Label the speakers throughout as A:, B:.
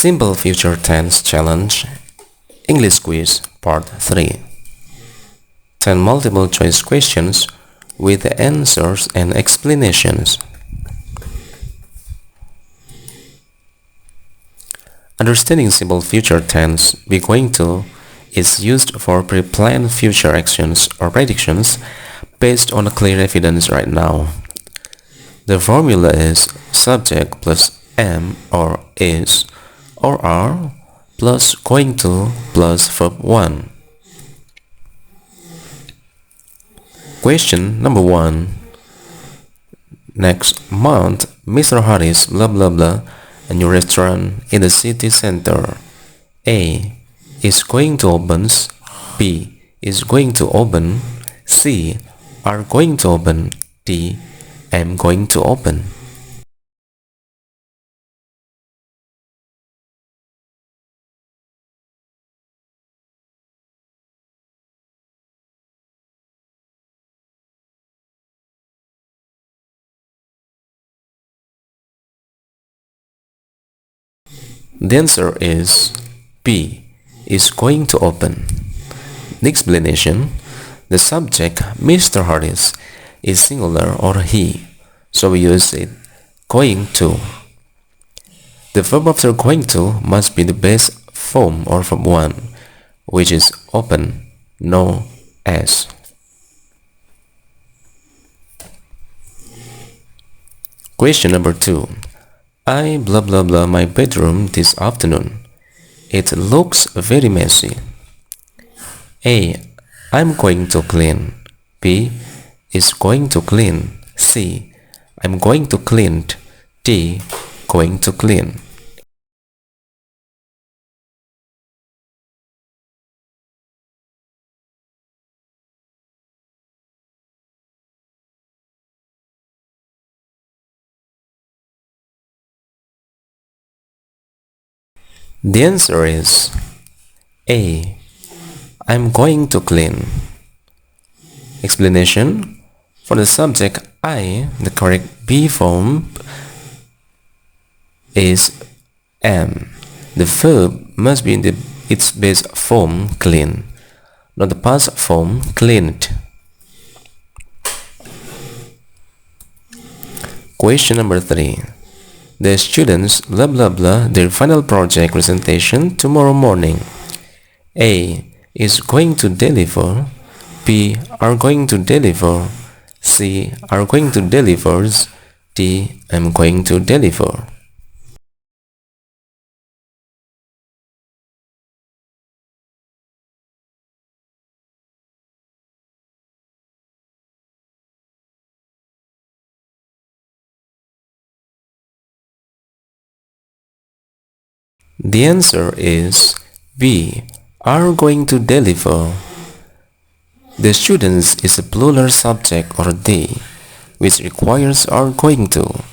A: Simple Future Tense Challenge English Quiz Part 3 10 multiple choice questions with answers and explanations. Understanding simple future tense be going to is used for pre-planned future actions or predictions based on clear evidence right now. The formula is subject plus am or is or are plus going to plus verb 1. Question number 1. Next month, Mr. Harris blah blah blah a new restaurant in the city center. A is going to open, B is going to open, C are going to open, D am going to open. The answer is B is going to open. The explanation: the subject Mr. Harris is singular or he, so we use it going to. The verb after going to must be the base form or verb 1, which is open, no as. Question number 2. I blah blah blah my bedroom this afternoon. It looks very messy. A. I'm going to clean. B. Is going to clean. C. I'm going to clean. D. Going to clean. The answer is A. I'm going to clean. Explanation: for the subject I, the correct be form is am. The verb must be in its base form clean, not the past form cleaned. Question number 3. The students blah blah blah their final project presentation tomorrow morning. A is going to deliver, B are going to deliver, C are going to delivers, D am going to deliver. The answer is B are going to deliver. The students is a plural subject or they, which requires are going to.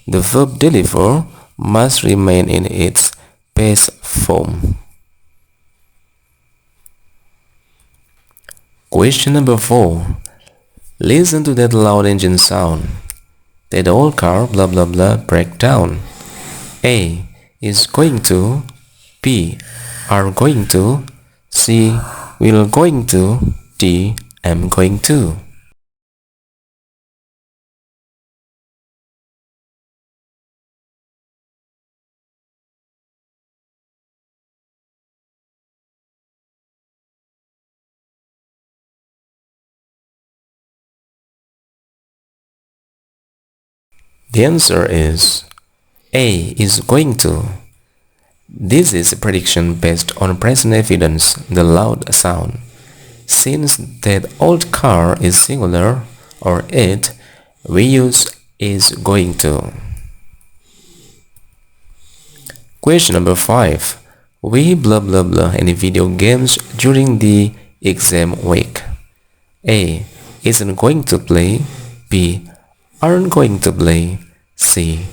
A: The verb deliver must remain in its base form. Question number 4. Listen to that loud engine sound. Did the old car blah blah blah break down? A is going to, B are going to, C will going to, D am going to. The answer is A is going to. This is a prediction based on present evidence, the loud sound. Since that old car is singular or it, we use is going to. Question number 5. We blah blah blah any video games during the exam week. A isn't going to play, B aren't going to play, C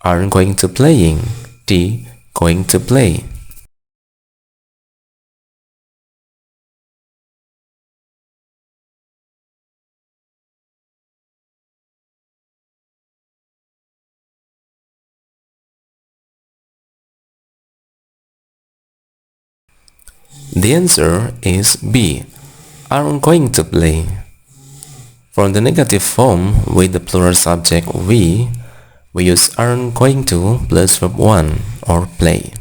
A: aren't going to playing, D going to play. The answer is B. Are going to play. For the negative form with the plural subject we use are going to plus verb 1 or play.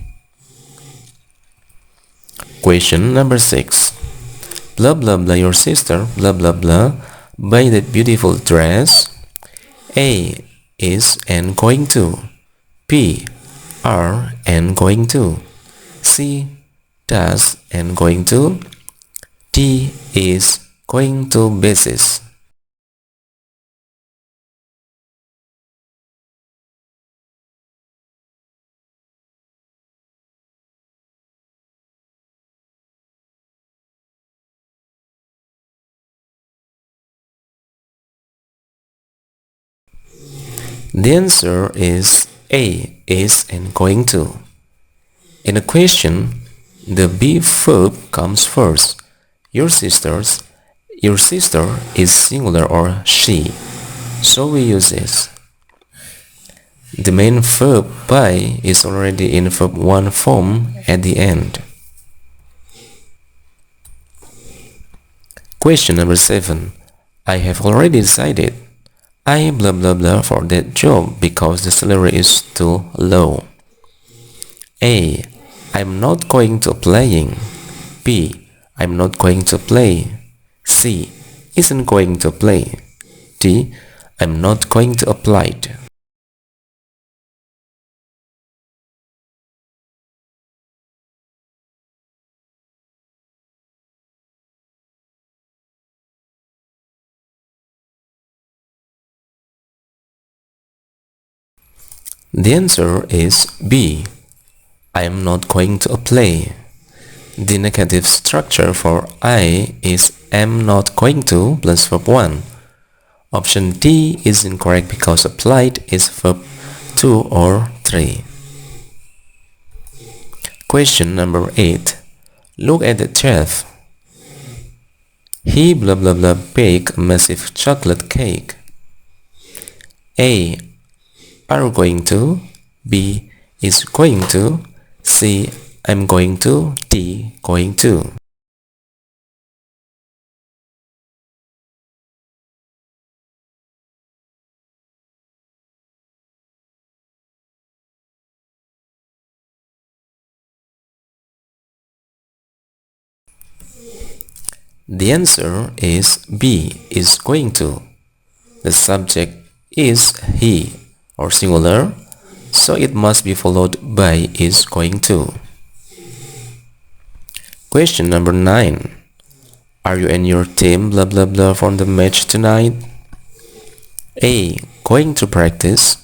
A: Question number 6. Blah blah blah your sister blah blah blah buy that beautiful dress. A is and going to. B are and going to. C does and going to. D is going to basis. The answer is A is and going to. In a question, the be verb comes first. Your sister is singular or she, so we use this. The main verb buy is already in verb 1 form at the end. Question number 7. I have already decided. I blah blah blah for that job because the salary is too low. A. I'm not going to playing. B. I'm not going to play. C. Isn't going to play. D. I'm not going to apply. The answer is B. I am not going to apply. The negative structure for I is am not going to plus verb 1. Option D is incorrect because applied is verb 2 or 3. Question number 8. Look at the chef. He blah blah blah baked a massive chocolate cake. A. Are going to. B. Is going to. C. I'm going to. D. Going to. The answer is B. Is going to. The subject is he or singular, so it must be followed by is going to. Question number 9. Are you and your team blah blah blah for the match tonight? A. Going to practice.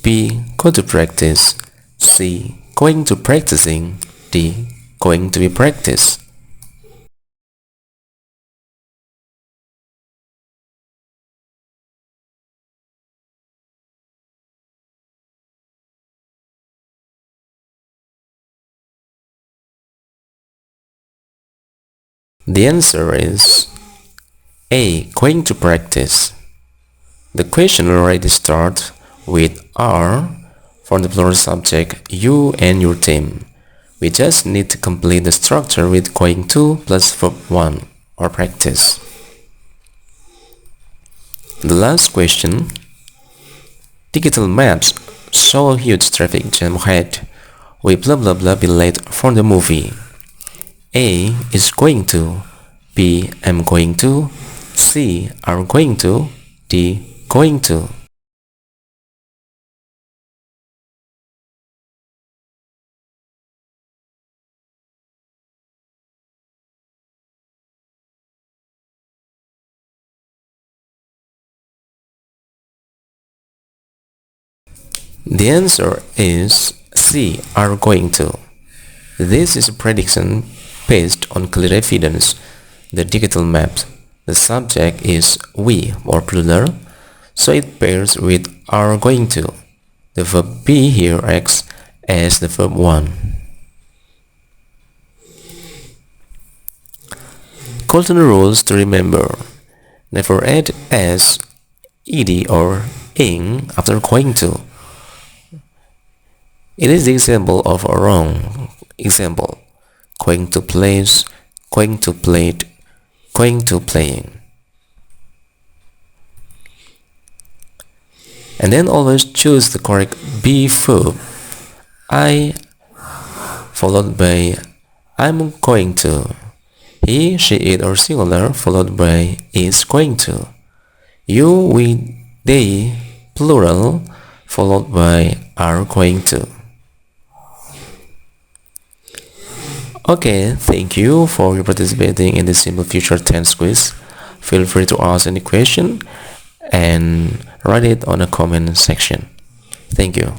A: B. Go to practice. C. Going to practicing. D. Going to be practiced. The answer is A. Going to practice. The question already starts with are for the plural subject you and your team. We just need to complete the structure with going to plus verb 1 or practice. The last question. Digital maps show a huge traffic jam ahead. We blah blah blah be late for the movie. A. Is going to. B. Am going to. C. Are going to. D. Going to. The answer is C. Are going to. This is a prediction based on clear evidence. The digital map. The subject is we or plural, so it pairs with are going to. The verb be here acts as the verb 1. Golden rules to remember. Never add as, ed or ing after going to. It is the example of a wrong example. going to plays, going to played, going to playing. And then always choose the correct be verb. I followed by I'm going to. He, she, it or singular followed by is going to. You, we, they, plural followed by are going to. Okay, thank you for participating in the Simple Future Tense quiz. Feel free to ask any question and write it on the comment section. Thank you.